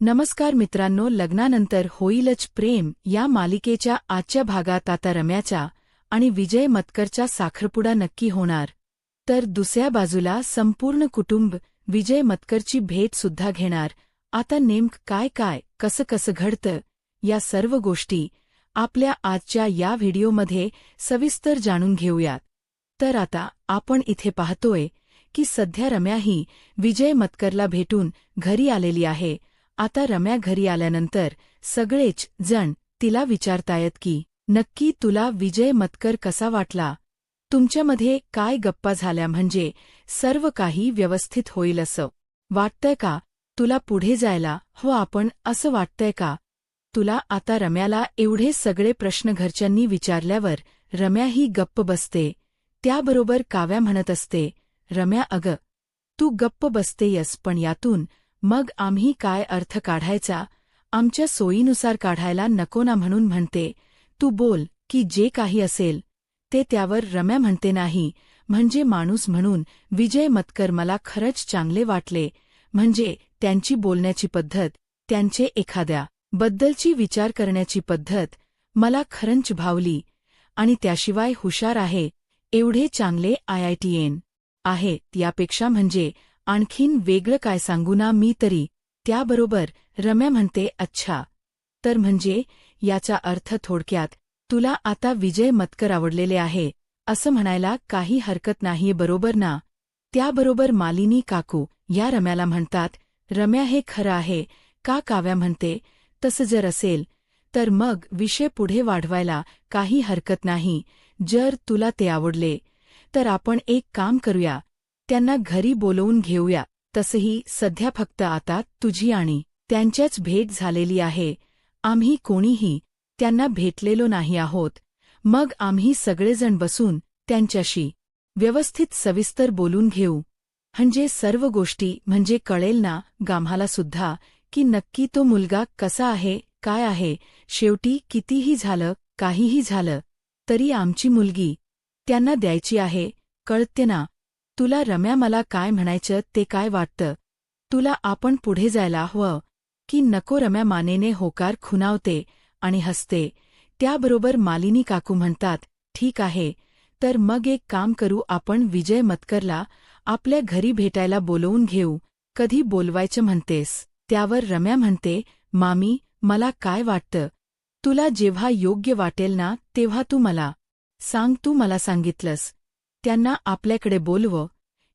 नमस्कार मित्रांनो, लग्नानंतर होईलच प्रेम या मालिकेच्या आजच्या भागात आता रम्याच्या आणि विजय मतकरचा साखरपुडा नक्की होणार. तर दुसऱ्या बाजूला संपूर्ण कुटुंब विजय मतकरची भेट सुद्धा घेणार. आता नेमकं काय कसं घडतं या सर्व गोष्टी आपल्या आजच्या या व्हिडिओमध्ये सविस्तर जाणून घेऊयात. तर आता आपण इथे पाहतोय की सध्या रम्या ही विजय मतकरला भेटून घरी आलेली आहे. आता रम्या घरी आल्यानंतर सगळेच जण तिला विचारतायत की नक्की तुला विजय मतकर कसा वाटला, तुमच्यामध्ये काय गप्पा झाल्या, म्हणजे सर्व काही व्यवस्थित होईल असं वाटतंय का, तुला पुढे जायला हवं आपण असं वाटतंय का तुला. आता रम्याला एवढे सगळे प्रश्न घरच्यांनी विचारल्यावर रम्या ही गप्प बसते. त्याबरोबर काव्या म्हणत असते, रम्या अगं तू गप्प बसतेयस, पण यातून मग आम्ही काय अर्थ काढायचा, आमच्या सोयीनुसार काढायला नको ना, म्हणून म्हणते तू बोल की जे काही असेल ते. त्यावर रम्या म्हणते, नाही म्हणजे माणूस म्हणून विजय मतकर मला खरंच चांगले वाटले, म्हणजे त्यांची बोलण्याची पद्धत, त्यांचे एखाद्या बद्दलची विचार करण्याची पद्धत मला खरंच भावली. आणि त्याशिवाय हुशार आहे, एवढे चांगले IITN आहे, यापेक्षा म्हणजे आणखीन वेगळं काय सांगू ना मी तरी. त्याबरोबर रम्या म्हणते, अच्छा तर म्हणजे याचा अर्थ थोडक्यात तुला आता विजय मतकर आवडलेले आहे असं म्हणायला काही हरकत नाहीये, बरोबर ना. त्याबरोबर मालिनी काकू या रम्याला म्हणतात, रम्या हे खरं आहे का. काव्या म्हणते, तसं जर असेल तर मग विषय पुढे वाढवायला काही हरकत नाही. जर तुला ते आवडले तर आपण एक काम करूया, त्यांना घरी बोलवून घेऊया. तसंही सध्या फक्त आता तुझी आणि त्यांच्याच भेट झालेली आहे, आम्ही कोणीही त्यांना भेटलेलो नाही आहोत. मग आम्ही सगळेजण बसून त्यांच्याशी व्यवस्थित सविस्तर बोलून घेऊ, म्हणजे सर्व गोष्टी म्हणजे कळेल ना आम्हाला सुद्धा की नक्की तो मुलगा कसा आहे, काय आहे. शेवटी कितीही झालं, काहीही झालं तरी आमची मुलगी त्यांना द्यायची आहे, कळते ना तुला. रम्या मला काय म्हणायचं ते काय वाटतं तुला, आपण पुढे जायला हवं की नको. रम्या मानेने होकार खुणावते आणि हसते. त्याबरोबर मालिनी काकू म्हणतात, ठीक आहे तर मग एक काम करू, आपण विजय मतकरला आपल्या घरी भेटायला बोलवून घेऊ. कधी बोलवायचं म्हणतेस. त्यावर रम्या म्हणते, मामी मला काय वाटतं, तुला जेव्हा योग्य वाटेल ना तेव्हा तू मला सांग. तू मला सांगितलंस त्यांना आपल्याकडे बोलव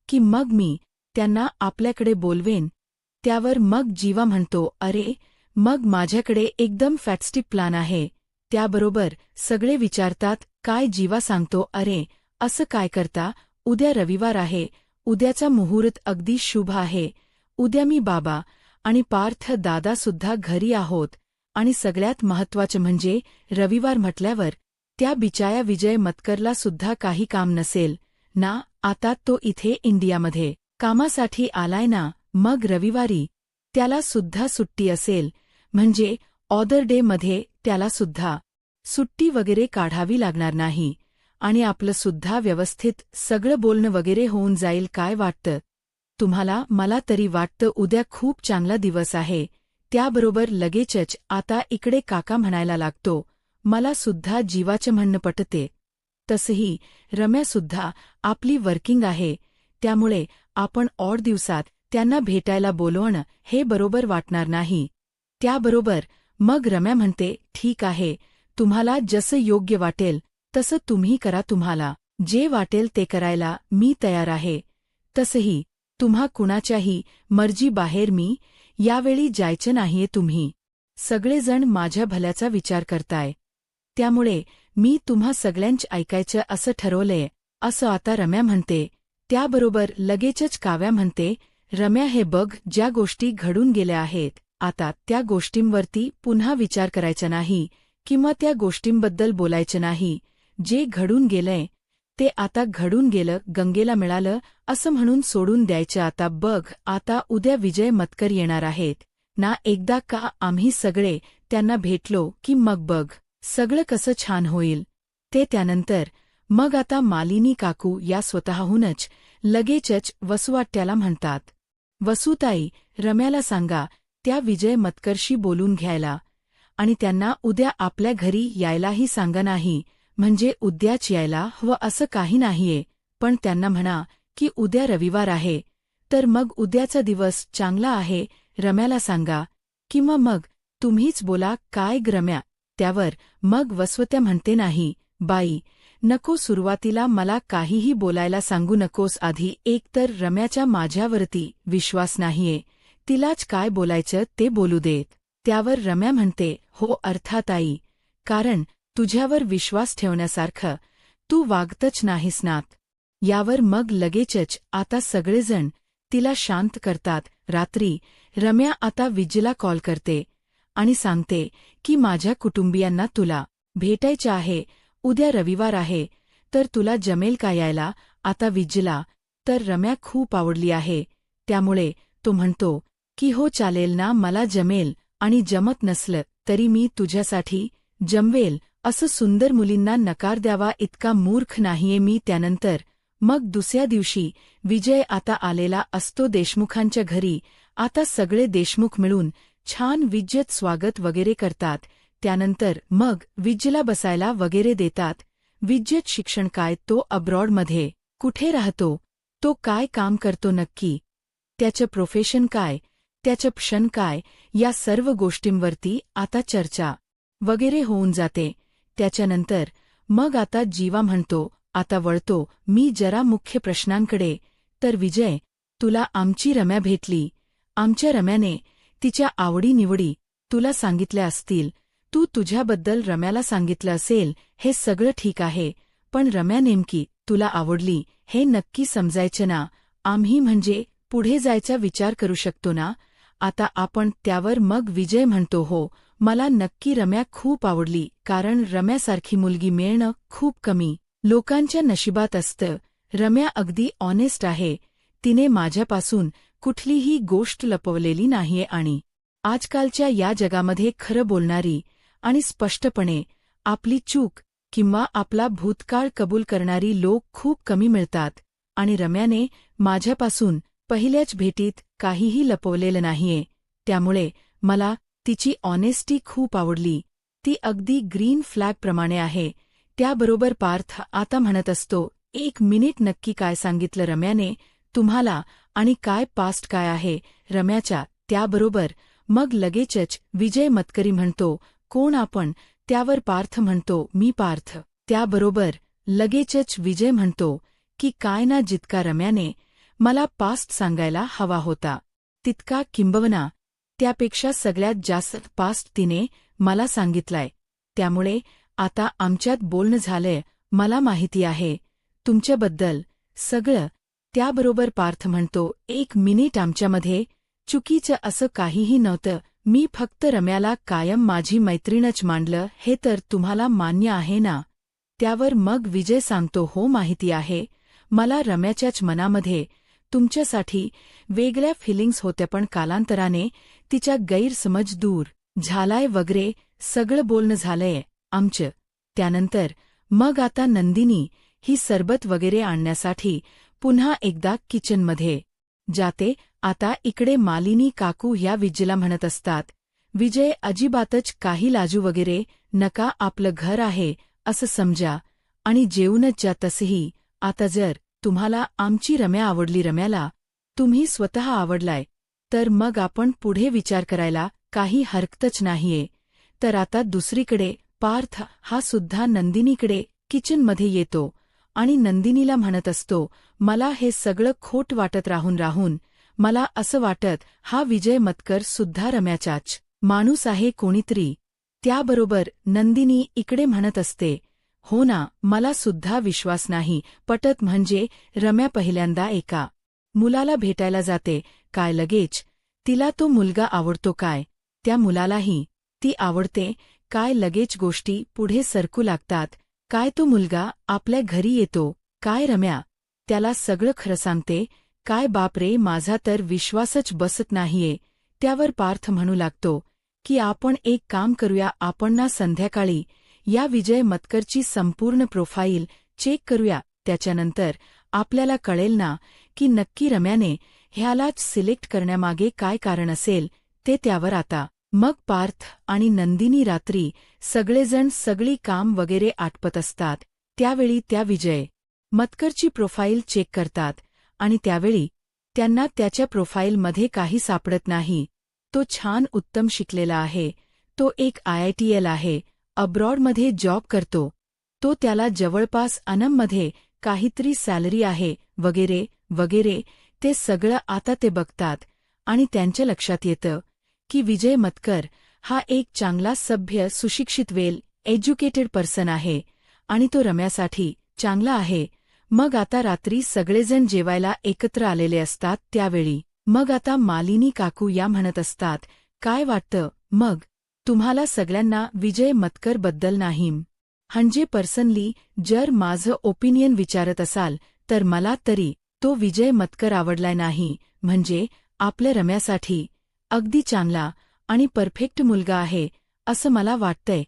की मग मी त्यांना आपल्याकडे बोलवेन. त्यावर मग जीवा म्हणतो, अरे मग माझ्याकडे एकदम फॅस्टिक प्लान आहे. त्याबरोबर सगळे विचारतात, काय. जीवा सांगतो, अरे असं काय करता, उद्या रविवार आहे, उद्याचा मुहूर्त अगदी शुभ आहे. उद्या मी, बाबा आणि पार्थ दादा सुद्धा घरी आहोत. आणि सगळ्यात महत्त्वाचं म्हणजे रविवार म्हटल्यावर त्या बिचाया विजय मतकरला सुद्धा काही काम नसेल ना. आता तो इथे इंडियामध्ये कामासाठी आलाय ना, मग रविवारी त्याला सुद्धा सुट्टी असेल, म्हणजे ऑदर डे मध्ये त्याला सुद्धा सुट्टी वगैरे काढावी लागणार नाही. आणि आपलं सुद्धा व्यवस्थित सगळं बोलणं वगैरे होऊन जाईल. काय वाटतं तुम्हाला. मला तरी वाटतं उद्या खूप चांगला दिवस आहे. त्याबरोबर लगेचच आता इकडे काका म्हणायला लागतो, मला सुद्धा जीवाचं म्हणणं पटते. तसंही रम्यासुद्धा आपली वर्किंग आहे, त्यामुळे आपण ऑड दिवसात त्यांना भेटायला बोलवणं हे बरोबर वाटणार नाही. त्याबरोबर मग रम्या म्हणते, ठीक आहे तुम्हाला जसं योग्य वाटेल तसं तुम्ही करा, तुम्हाला जे वाटेल ते करायला मी तयार आहे. तसंही तुम्हा कुणाच्याही मर्जी बाहेर मी यावेळी जायचं नाहीये. तुम्ही सगळेजण माझ्या भल्याचा विचार करताय, त्यामुळे मी तुम्हा सगळ्यांच ऐकायचं असं ठरवलंय, असं आता रम्या म्हणते. त्याबरोबर लगेचच काव्या म्हणते, रम्या हे बघ, ज्या गोष्टी घडून गेल्या आहेत आता त्या गोष्टींवरती पुन्हा विचार करायचा नाही किंवा त्या गोष्टींबद्दल बोलायचं नाही. जे घडून गेलंय ते आता घडून गेलं, गंगेला मिळालं असं म्हणून सोडून द्यायचं. आता बघ, आता उद्या विजय मतकर येणार आहेत ना, एकदा का आम्ही सगळे त्यांना भेटलो की मग बघ सगळं कसं छान होईल ते. त्यानंतर मग आता मालिनी काकू या स्वतःहूनच लगेचच वसुवाट्याला म्हणतात, वसुताई रम्याला सांगा त्या विजय मतकरशी बोलून घ्यायला आणि त्यांना उद्या आपल्या घरी यायलाही सांगा. नाही म्हणजे उद्याच यायला हवं असं काही नाहीये, पण त्यांना म्हणा की उद्या रविवार आहे, तर मग उद्याचा दिवस चांगला आहे रम्याला सांगा. किंवा मग तुम्हीच बोला काय रम्या. त्यावर मग वसवत्या म्हणते नाही बाई, नको सुरुवातीला मला काहीही बोलायला सांगू नकोस. आधी एक तर रम्याच्या माझ्यावरती विश्वास नाहीये, तिलाच काय बोलायचं ते बोलू देत. त्यावर रम्या म्हणते हो अर्थात आई, कारण तुझ्यावर विश्वास ठेवण्यासारखं तू वागतच नाहीस नात. यावर मग लगेचच आता सगळेजण तिला शांत करतात. रात्री रम्या आता विजयला कॉल करते आणि सांगते की माझ्या कुटुंबियांना तुला भेटायचं आहे, उद्या रविवार आहे, तर तुला जमेल का यायला. आता विजयला तर रम्या खूप आवडली आहे, त्यामुळे तो म्हणतो की हो चालेल ना, मला जमेल, आणि जमत नसलं तरी मी तुझ्यासाठी जमवेल. असं सुंदर मुलींना नकार द्यावा इतका मूर्ख नाहीये मी. त्यानंतर मग दुसऱ्या दिवशी विजय आता आलेला असतो देशमुखांच्या घरी. आता सगळे देशमुख मिळून छान विजयत स्वागत वगैरे करतात. त्यानंतर मग विजयला बसायला वगैरे देतात. विजयत शिक्षण काय, तो अब्रॉडमध्ये कुठे राहतो, तो काय काम करतो नक्की, त्याचं प्रोफेशन काय, त्याचं क्षण काय, या सर्व गोष्टींवरती आता चर्चा वगैरे होऊन जाते. त्याच्यानंतर मग आता जीवा म्हणतो आता वळतो मी जरा मुख्य प्रश्नांकडे. तर विजय, तुला आमची रम्या भेटली. आमच्या रम्याने तिच्या आवडीनिवडी तुला सांगितल्या असतील, तू तुझ्याबद्दल रम्याला सांगितलं असेल, हे सगळं ठीक आहे, पण रम्या नेमकी तुला आवडली हे नक्की समजायचं ना. आम्ही म्हणजे पुढे जायचा विचार करू शकतो ना आता आपण. त्यावर मग विजय म्हणतो हो, मला नक्की रम्या खूप आवडली, कारण रम्यासारखी मुलगी मिळणं खूप कमी लोकांच्या नशिबात असतं. रम्या अगदी ऑनेस्ट आहे, तिने माझ्यापासून कुठलीही गोष्ट लपवलेली नाहीये, आणि आजकालच्या या जगामध्ये खरं बोलणारी आणि स्पष्टपणे आपली चूक किंवा आपला भूतकाळ कबूल करणारी लोक खूप कमी मिळतात. आणि रम्याने माझ्यापासून पहिल्याच भेटीत काहीही लपवलेलं नाहीये, त्यामुळे मला तिची ऑनेस्टी खूप आवडली. ती अगदी ग्रीन फ्लॅगप्रमाणे आहे. त्याबरोबर पार्थ आता म्हणत असतो, एक मिनिट, नक्की काय सांगितलं रम्याने तुम्हाला, आणि काय पास्ट काय आहे रम्याच्या. त्याबरोबर मग लगेचच विजय मतकरी म्हणतो कोण आपण. त्यावर पार्थ म्हणतो मी पार्थ. त्याबरोबर लगेचच विजय म्हणतो की काय ना, जितका रम्याने मला पास्ट सांगायला हवा होता तितका, किंबवना त्यापेक्षा सगळ्यात जास्त पास्ट तिने मला सांगितलाय. त्यामुळे आता आमच्यात बोलणं झालंय, मला माहिती आहे तुमच्याबद्दल सगळं. त्याबरोबर पार्थ म्हणतो एक मिनिट, आमच्यामध्ये चुकीचं असं काहीही नव्हतं, मी फक्त रम्याला कायम माझी मैत्रीणच मानलं, हे तर तुम्हाला मान्य आहे ना. त्यावर मग विजय सांगतो हो माहिती आहे मला, रम्याच्याच मनामध्ये तुमच्यासाठी वेगळ्या फिलिंग्स होत्या, पण कालांतराने तिचा गैरसमज दूर झालाय वगैरे सगळं बोलणं झालंय आमचं. त्यानंतर मग आता नंदिनी ही सरबत वगैरे आणण्यासाठी पुन्हा एकदा किचनमध्ये जाते. आता इकडे मालिनी काकू ह्या विजयला म्हणत असतात, विजय अजिबातच काही लाजू वगैरे नका, आपलं घर आहे असं समजा आणि जेवूनच जा. तसंही आता जर तुम्हाला आमची रम्या आवडली, रम्याला तुम्ही स्वतः आवडलाय, तर मग आपण पुढे विचार करायला काही हरकतच नाहीये. तर आता दुसरीकडे पार्थ हा सुद्धा नंदिनीकडे किचनमध्ये येतो आणि नंदिनीला म्हणत असतो, मला हे सगळं खोट वाटत राहून मला असं वाटत हा विजय मतकर सुद्धा रम्याचाच माणूस आहे कोणीतरी. त्याबरोबर नंदिनी इकडे म्हणत असते, हो ना, मला सुद्धा विश्वास नाही पटत, म्हणजे रम्या पहिल्यांदा एका मुलाला भेटायला जाते काय, लगेच तिला तो मुलगा आवडतो काय, त्या मुलालाही ती आवडते काय, लगेच गोष्टी पुढे सरकू लागतात काय, तो मुलगा आपल्या घरी येतो काय, रम्या त्याला सगळं खरं सांगते काय, बापरे माझा तर विश्वासच बसत नाहीये. त्यावर पार्थ म्हणू लागतो की आपण एक काम करूया, आपण ना संध्याकाळी या विजय मतकरची संपूर्ण प्रोफाईल चेक करूया, त्याच्यानंतर आपल्याला कळेल ना की नक्की रम्याने ह्यालाच सिलेक्ट करण्यामागे काय कारण असेल ते त्यावर आता. मग पार्थ आणि नंदिनी रात्री सगळेजण सगळी काम वगैरे आटपत असतात. त्यावेळी त्या विजय मतकरची प्रोफाईल चेक करतात आणि त्यावेळी त्यांना त्याच्या प्रोफाईलमध्ये काही सापडत नाही. तो छान उत्तम शिकलेला आहे. तो एक IITL आहे. अब्रॉडमध्ये जॉब करतो. तो त्याला जवळपास अनममध्ये काहीतरी सॅलरी आहे वगैरे वगैरे. ते सगळं आता ते बघतात आणि त्यांच्या लक्षात येतं की विजय मतकर हा एक चांगला सभ्य सुशिक्षित वेल एज्युकेटेड पर्सन आहे आणि तो रम्यासाठी चांगला आहे. मग आता रात्री सगळेजण जेवायला एकत्र आलेले असतात. त्यावेळी मग आता मालिनी काकू या म्हणत असतात, काय वाटतं मग तुम्हाला सगळ्यांना विजय मतकरबद्दल नाही? म्हणजे पर्सनली जर माझं ओपिनियन विचारत असाल तर मला तरी तो विजय मतकर आवडलाय नाही. म्हणजे आपल्या रम्यासाठी अगदी चांगला आणि परफेक्ट मुलगा आहे असं मला वाटतंय.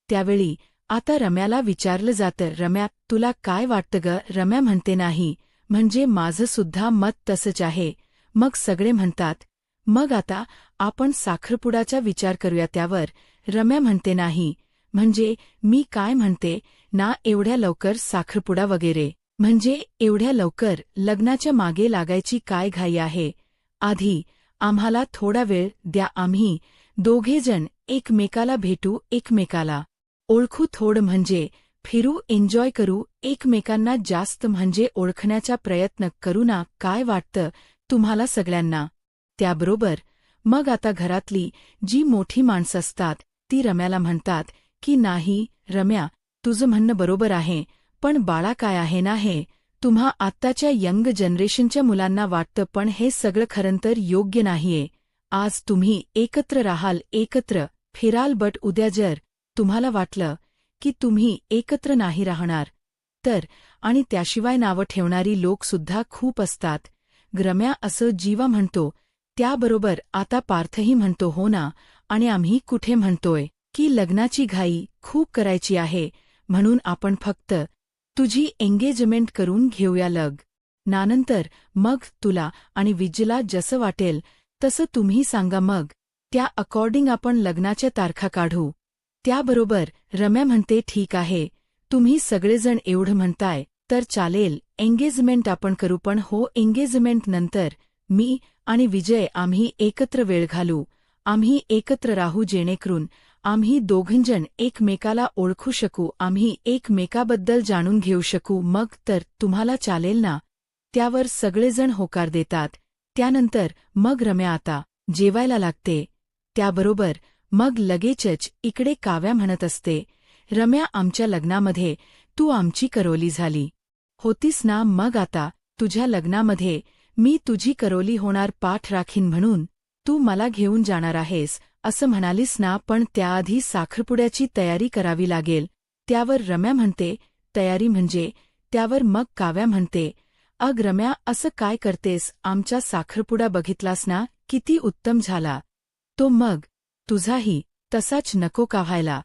त्यावेळी आता रम्याला विचारलं जातं, रम्या तुला काय वाटतं ग? रम्या म्हणते नाही, म्हणजे माझं सुद्धा मत तसंच आहे. मग सगळे म्हणतात, मग आता आपण साखरपुड्याचा विचार करूया. त्यावर रम्या म्हणते नाही, म्हणजे मी काय म्हणते ना, एवढ्या लवकर साखरपुडा वगैरे, म्हणजे एवढ्या लवकर लग्नाच्या मागे लागायची काय घाई आहे? आधी आम्हाला थोडा वेळ द्या. आम्ही दोघेजण एकमेकाला भेटू, एकमेकाला ओळखू, थोडं म्हणजे फिरू, एन्जॉय करू, एकमेकांना जास्त म्हणजे ओळखण्याचा प्रयत्न करू ना. काय वाटतं तुम्हाला सगळ्यांना? त्याबरोबर मग आता घरातली जी मोठी माणसं असतात ती रम्याला म्हणतात की नाही रम्या, तुझं म्हणणं बरोबर आहे, पण बाळा काय आहे ना, हे तुम्हा आत्ताच्या यंग जनरेशनच्या मुलांना वाटतं, पण हे सगळं खरं तर योग्य नाहीये. आज तुम्ही एकत्र राहाल, एकत्र फिराल, बट उद्या जर तुम्हाला वाटलं की तुम्ही एकत्र नाही राहणार तर, आणि त्याशिवाय नावं ठेवणारी लोकसुद्धा खूप असतात. रम्या असं जीवा म्हणतो. त्याबरोबर आता पार्थही म्हणतो, हो ना, आणि आम्ही कुठे म्हणतोय की लग्नाची घाई खूप करायची आहे, म्हणून आपण फक्त तुझी एंगेजमेंट करून घेऊया नानंतर. मग तुला आणि विजयला जसं वाटेल तसं तुम्ही सांगा, मग त्या अकॉर्डिंग आपण लग्नाच्या तारखा काढू. त्याबरोबर रम्या म्हणते, ठीक आहे, तुम्ही सगळेजण एवढं म्हणताय तर चालेल, एंगेजमेंट आपण करू, पण हो एंगेजमेंट नंतर मी आणि विजय आम्ही एकत्र वेळ घालू, आम्ही एकत्र राहू, जेणेकरून आम्ही दोघंजण एकमेकाला ओळखू शकू, आम्ही एकमेकाबद्दल जाणून घेऊ शकू. मग तर तुम्हाला चालेल ना? त्यावर सगळेजण होकार देतात. त्यानंतर मग रम्या आता जेवायला लागते. त्याबरोबर मग लगेचच इकडे काव्या म्हणत असते, रम्या आमच्या लग्नामध्ये तू आमची करोली झाली होतीस ना, मग आता तुझ्या लग्नामध्ये मी तुझी करोली होणार, पाठ राखीन म्हणून तू मला घेऊन जाणार आहेस असं म्हणालीस ना, पण त्याआधी साखरपुड्याची तयारी करावी लागेल. त्यावर रम्या म्हणते, तयारी म्हणजे? त्यावर मग काव्या म्हणते, अग रम्या असं काय करतेस, आमचा साखरपुडा बघितलास ना, किती उत्तम झाला तो, मग तुझाही तसाच नको का व्हायला?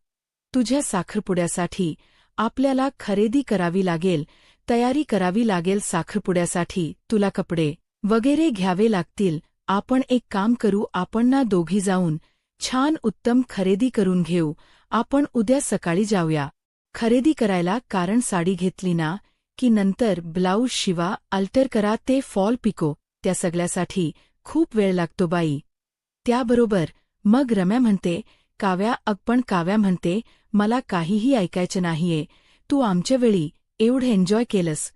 तुझ्या साखरपुड्यासाठी आपल्याला खरेदी करावी लागेल, तयारी करावी लागेल, साखरपुड्यासाठी तुला कपडे वगैरे घ्यावे लागतील. आपण एक काम करू, आपण ना दोघी जाऊन छान उत्तम खरेदी करून घेऊ. आपण उद्या सकाळी जाऊया खरेदी करायला, कारण साडी घेतली ना की नंतर ब्लाऊज शिवा, अल्टर करा, ते फॉल पिको, त्या सगळ्यासाठी खूप वेळ लागतो बाई. त्याबरोबर मग रम्या म्हणते, काव्या पण काव्या म्हणते, मला काहीही ऐकायचं नाहीये, तू आमच्या वेळी एवढं एन्जॉय केलंस,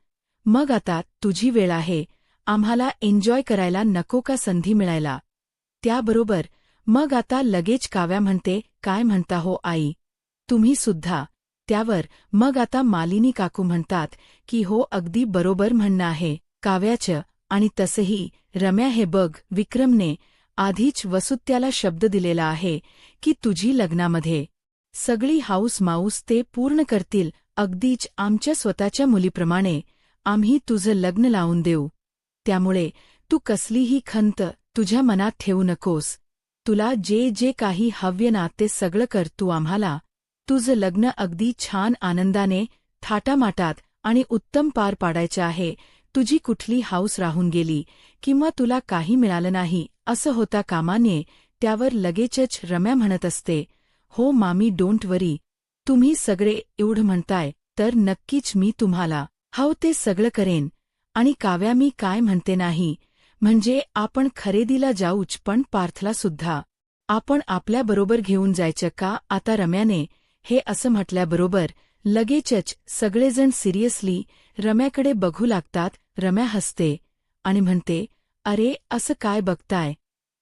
मग आता तुझी वेळ आहे, आम्हाला एन्जॉय करायला नको का संधी मिळायला? त्याबरोबर मग आता लगेच काव्या म्हणते, काय म्हणता हो आई, तुम्ही सुद्धा? त्यावर मग आता मालिनी काकू म्हणतात की हो, अगदी बरोबर म्हणणं आहे काव्याचं, आणि तसंही रम्या, हे बघ, विक्रमने आधीच वसुत्याला शब्द दिलेला आहे की तुझी लग्नामध्ये सगळी हाऊस माऊस ते पूर्ण करतील, अगदीच आमच्या स्वतःच्या मुलीप्रमाणे आम्ही तुझं लग्न लावून देऊ. त्यामुळे तू कसलीही खंत तुझ्या मनात ठेवू नकोस. तुला जे जे काही हव्य ना ते सगळं कर. तू आम्हाला तुझं लग्न अगदी छान आनंदाने, थाटामाटात आणि उत्तम पार पाडायचं आहे. तुझी कुठली हाऊस राहून गेली किंवा तुला काही मिळालं नाही असं होता कामा नये. त्यावर लगेचच रम्या म्हणत असते, हो मामी डोंट वरी, तुम्ही सगळे एवढं म्हणताय तर नक्कीच मी तुम्हाला हवं ते सगळं करेन. आणि काव्या मी काय म्हणते नाही, म्हणजे आपण खरेदीला जाऊच पण पार्थला सुद्धा आपण आपल्याबरोबर घेऊन जायचं का. आता रम्याने हे असं म्हटल्याबरोबर लगेचच सगळेजण सिरियसली रम्याकडे बघू लागतात. रम्या हसते आणि म्हणते, अरे असं काय बघताय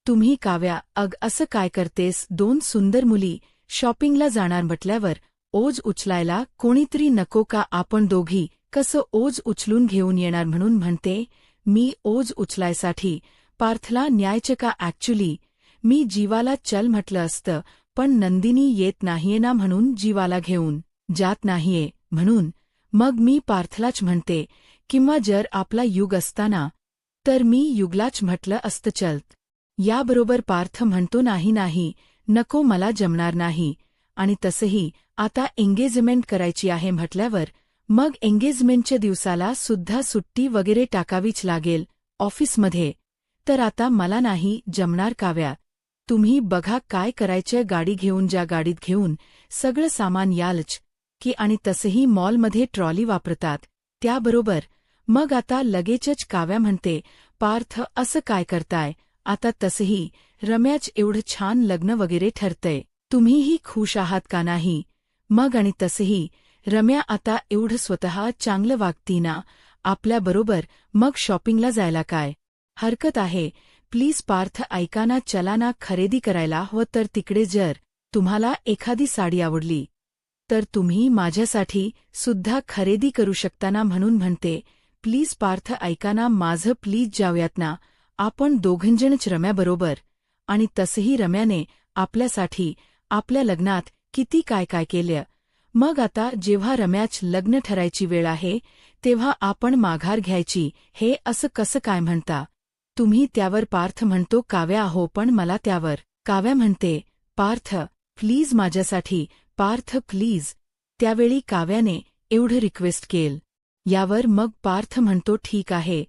तुम्ही काव्या, असं काय करतेस. दोन सुंदर मुली शॉपिंगला जाणार म्हटल्यावर ओझ उचलायला कोणीतरी नको का. आपण दोघी कसं ओझ उचलून घेऊन येणार. म्हणून म्हणते, मी ओझ उचलायसाठी पार्थला न्यायचं का. ॲक्च्युली मी जीवाला चल म्हटलं असतं, पण नंदिनी येत नाहीये ना म्हणून जीवाला घेऊन जात नाहीये. म्हणून मग मी पार्थलाच म्हणते, किंवा जर आपला युग असताना तर मी युगलाच म्हटलं असतं चलत. याबरोबर पार्थ म्हणतो, नाही नाही नको, मला जमणार नाही. आणि तसंही आता एंगेजमेंट करायची आहे म्हटल्यावर मग एंगेजमेंटच्या दिवसाला सुद्धा सुट्टी वगैरे टाकावीच लागेल ऑफिसमध्ये. तर आता मला नाही जमणार काव्या, तुम्ही बघा काय करायचंय. गाडी घेऊन जा, गाडीत घेऊन सगळं सामान यालच की. आणि तसंही मॉलमध्ये ट्रॉली वापरतात. त्याबरोबर मग आता लगेचच काव्या म्हणते, पार्थ असं काय करताय आता. तसंही रम्याच एवढं छान लग्न वगैरे ठरतंय, तुम्हीही खुश आहात का नाही. मग आणि तसंही रम्या आता एवढं स्वतः चांगलं वागती ना आपल्याबरोबर, मग शॉपिंगला जायला काय हरकत आहे. प्लीज पार्थ ऐका ना, चला ना खरेदी करायला. हो तर तिकडे जर तुम्हाला एखादी साडी आवडली तर तुम्ही माझ्यासाठी सुद्धा खरेदी करू शकता ना. म्हणून म्हणते, प्लीज पार्थ ऐका ना माझं, प्लीज जाऊयात ना आपण दोघंजणच रम्याबरोबर. आणि तसंही रम्याने आपल्यासाठी आपल्या लग्नात किती काय काय केलं. मग आता जेव्हा रम्याच लग्न ठरायची वेळ आहे तेव्हा आपण माघार घ्यायची, हे असं कसं काय म्हणता तुम्ही. त्यावर पार्थ म्हणतो, काव्या हो पण मला त्यावर काव्या म्हणते, पार्थ प्लीज माझ्यासाठी, पार्थ प्लीज. त्यावेळी काव्याने एवढं रिक्वेस्ट केलं. यावर मग पार्थ म्हणतो, ठीक आहे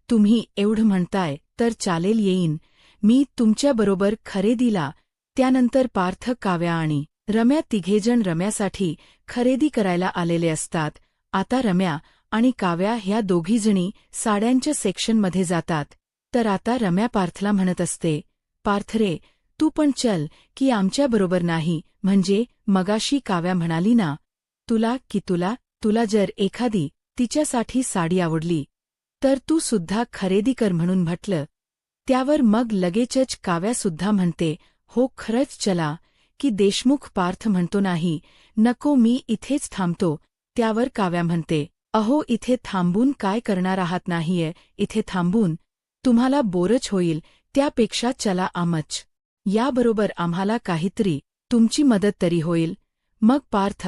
तुम्ही एवढं म्हणताय तर चालेल, येईन मी तुमच्याबरोबर खरेदीला. त्यानंतर पार्थ, काव्या आणि रम्या तिघेजण रम्यासाठी खरेदी करायला आलेले असतात. आता रम्या आणि काव्या ह्या दोघीजणी साड्यांच्या सेक्शनमध्ये जातात. तर आता रम्या पार्थला म्हणत असते, पार्थ रे तू पण चल की आमच्याबरोबर. नाही म्हणजे मगाशी काव्या म्हणाली ना तुला जर एखादी तिच्यासाठी साडी आवडली तर तू सुद्धा खरेदी कर म्हणून म्हटलं. त्यावर मग लगेचच काव्यासुद्धा म्हणते, हो खरंच चला की. देशमुख पार्थ म्हणतो, नाही नको मी इथेच थांबतो. त्यावर काव्या म्हणते, अहो इथे थांबून काय करणार आहात, नाहीये इथे थांबून तुम्हाला बोरच होईल, त्यापेक्षा चला आमच याबरोबर, आम्हाला काहीतरी तुमची मदत तरी होईल. मग पार्थ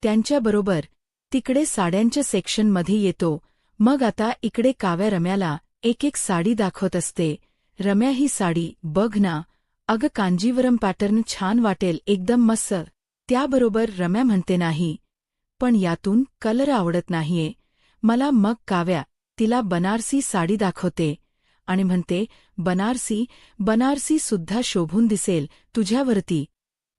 त्यांच्याबरोबर तिकडे साड्यांच्या सेक्शनमध्ये येतो. मग आता इकडे काव्या रम्याला एक एक साडी दाखवत असते. रम्या ही साडी बघ ना, अगं कांजीवरम पॅटर्न छान वाटेल, एकदम मस्त. त्याबरोबर रम्या म्हणते, नाही पण यातून कलर आवडत नाहीये मला. मग काव्या तिला बनारसी साडी दाखवते आणि म्हणते, बनारसी सुद्धा शोभून दिसेल तुझ्यावरती.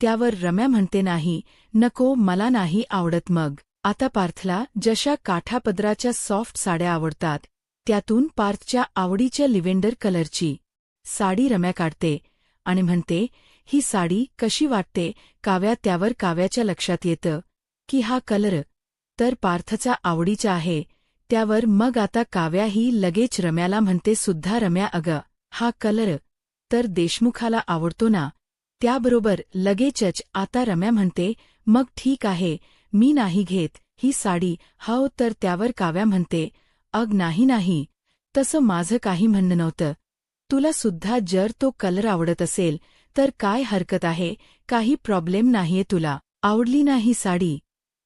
त्यावर रम्या म्हणते, नाही नको मला नाही आवडत. मग आता पार्थला जशा काठापदराच्या सॉफ्ट साड्या आवडतात त्यातून पार्थच्या आवडीच्या लिव्हेंडर कलरची साडी रम्या काढते आणि म्हणते, ही साडी कशी वाटते काव्या. त्यावर काव्याच्या लक्षात येतं की हा कलर तर पार्थचा आवडीचा आहे. त्यावर मग आता काव्या ही लगेच रम्याला म्हणते सुद्धा, रम्या अगं हा कलर तर देशमुखाला आवडतो ना. त्याबरोबर लगेचच आता रम्या म्हणते, मग ठीक आहे मी नाही घेत ही साडी. हो तर त्यावर काव्या म्हणते, नाही तसं माझं काही म्हणणं नव्हतं. तुला सुद्धा जर तो कलर आवडत असेल तर काय हरकत आहे, काही प्रॉब्लेम नाहीये. तुला आवडली नाही साडी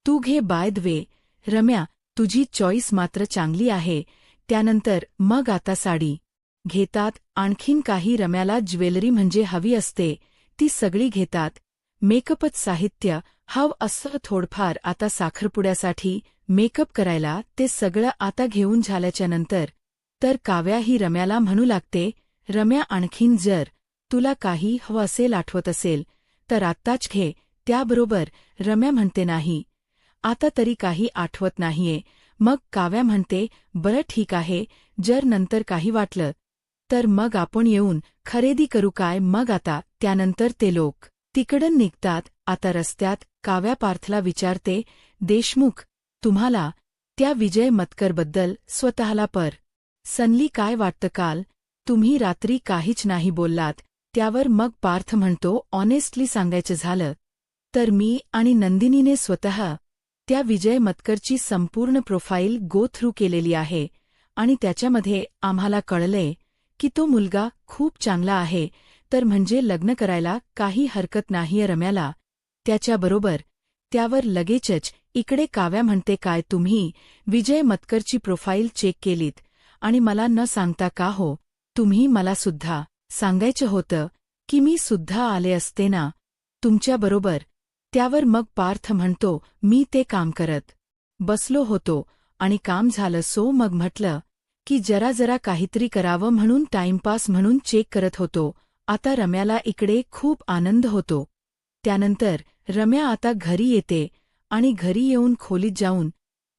तू घे. बाय द वे रम्या तुझी चॉईस मात्र चांगली आहे. त्यानंतर मग आता साडी घेतात. आणखीन काही रम्याला ज्वेलरी म्हणजे हवी असते ती सगळी घेतात. मेकअपच साहित्य हवं असं थोडफार आता साखरपुड्यासाठी मेकअप करायला ते सगळं आता घेऊन झाल्याच्यानंतर तर काव्या ही रम्याला म्हणू लागते, रम्या आणखीन जर तुला काही हवं असेल आठवत असेल तर आत्ताच घे. त्याबरोबर रम्या म्हणते नाही. आता तरी काही आठवत नाहीये. मग काव्या म्हणते बरं ठीक आहे, जर नंतर काही वाटलं तर मग आपण येऊन खरेदी करू काय मग आता. त्यानंतर ते लोक तिकडून निघतात. आता रस्त्यात काव्या पार्थला विचारते, देशमुख, तुम्हाला त्या विजय मतकरबद्दल स्वतःला सनली काय वाटतं काल? तुम्ही रात्री काहीच नाही बोललात. त्यावर मग पार्थ म्हणतो, ऑनेस्टली सांगायचं झालं तर मी आणि नंदिनीने स्वतः त्या विजय मतकरची संपूर्ण प्रोफाईल गो थ्रू केलेली आहे आणि त्याच्यामध्ये आम्हाला कळलंय की तो मुलगा खूप चांगला आहे, तर म्हणजे लग्न करायला काही हरकत नाहीये रम्याला त्याच्याबरोबर. त्यावर लगेचच इकडे काव्या म्हणते, काय तुम्ही विजय मतकरची प्रोफाईल चेक केलीत आणि मला न सांगता का हो? तुम्ही मला सुद्धा सांगायचं होतं की मी सुद्धा आले असते ना तुमच्याबरोबर. त्यावर मग पार्थ म्हणतो, मी ते काम करत बसलो होतो आणि काम झालं सो मग म्हटलं की जरा काहीतरी करावं म्हणून टाइमपास म्हणून चेक करत होतो. आता रम्याला इकडे खूप आनंद होतो. त्यानंतर रम्या आता घरी येते आणि घरी येऊन खोलीत जाऊन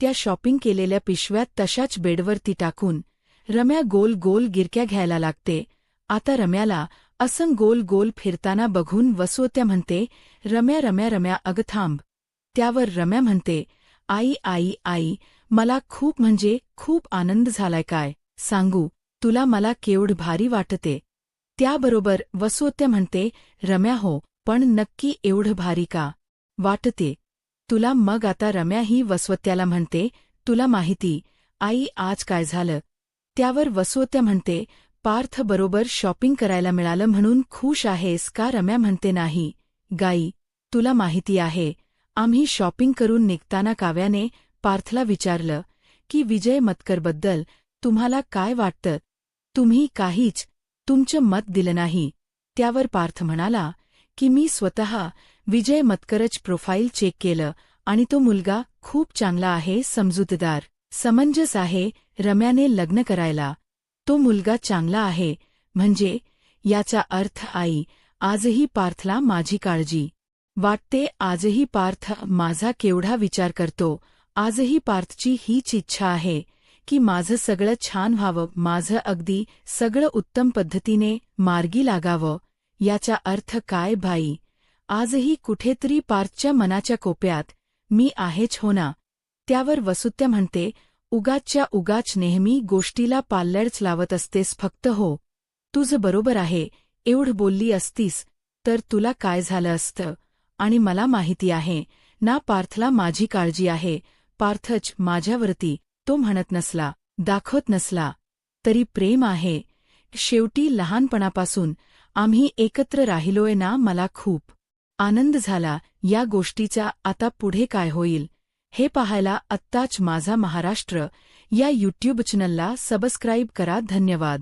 त्या शॉपिंग केलेल्या पिशव्यात तशाच बेडवरती टाकून रम्या गोल गोल गिरक्या घ्यायला लागते. आता रम्याला असं गोल गोल फिरताना बघून वसुत्या म्हणते, रम्या रम्या रम्या अगं थांब. त्यावर रम्या म्हणते, आई आई आई, मला खूप म्हणजे खूप आनंद झालाय, काय सांगू तुला, मला केवढं भारी वाटते. त्याबरोबर वसुत्या म्हणते, रम्या हो, पण नक्की एवढं भारी का वाटते तुला? मग आता रम्या ही वसुत्याला म्हणते, तुला माहिती आई आज काय झालं? त्यावर वसुत्या म्हणते, पार्थ बरोबर शॉपिंग करायला मिळालं म्हणून खुश आहेस का? रम्या म्हणते, नाही गाई, तुला माहिती आहे आम्ही शॉपिंग करून निघताना काव्याने पार्थला विचारलं की विजय मतकरबद्दल तुम्हाला काय वाटतं? तुम्ही काहीच तुमचं मत दिलं नाही. त्यावर पार्थ म्हणाला की मी स्वतः विजय मतकरच प्रोफाईल चेक केलं आणि तो मुलगा खूप चांगला आहे, समजूतदार, समंजस आहे. रम्याने लग्न करायला तो मुलगा चांगला आहे म्हणजे याचा अर्थ आई आजही पार्थला माझी काळजी वाटते. आजही पार्थ माझा केवढा विचार करतो. आजही पार्थची हीच इच्छा आहे की माझं सगळं छान व्हावं, माझं अगदी सगळं उत्तम पद्धतीने मार्गी लागावं. याचा अर्थ काय भाई? आजही कुठेतरी पार्थच्या मनाच्या कोपऱ्यात मी आहेच हो ना? त्यावर वसुत्या म्हणते, उगाचच्या उगाच नेहमी गोष्टीला पाल्लडच लावत असतेस फक्त. हो, तुझं बरोबर आहे. एवढं बोलली असतीस तर तुला काय झालं असतं? आणि मला माहिती आहे ना पार्थला माझी काळजी आहे. पार्थच माझ्यावरती तो म्हणत नसला, दाखवत नसला तरी प्रेम आहे. शेवटी लहानपणापासून आम्ही एकत्र राहिलोय ना. मला खूप आनंद झाला या गोष्टीचा. आता पुढे काय होईल हे पाहायला आत्ताच माझा महाराष्ट्र या यूट्यूब चॅनलला सबस्क्राईब करा. धन्यवाद.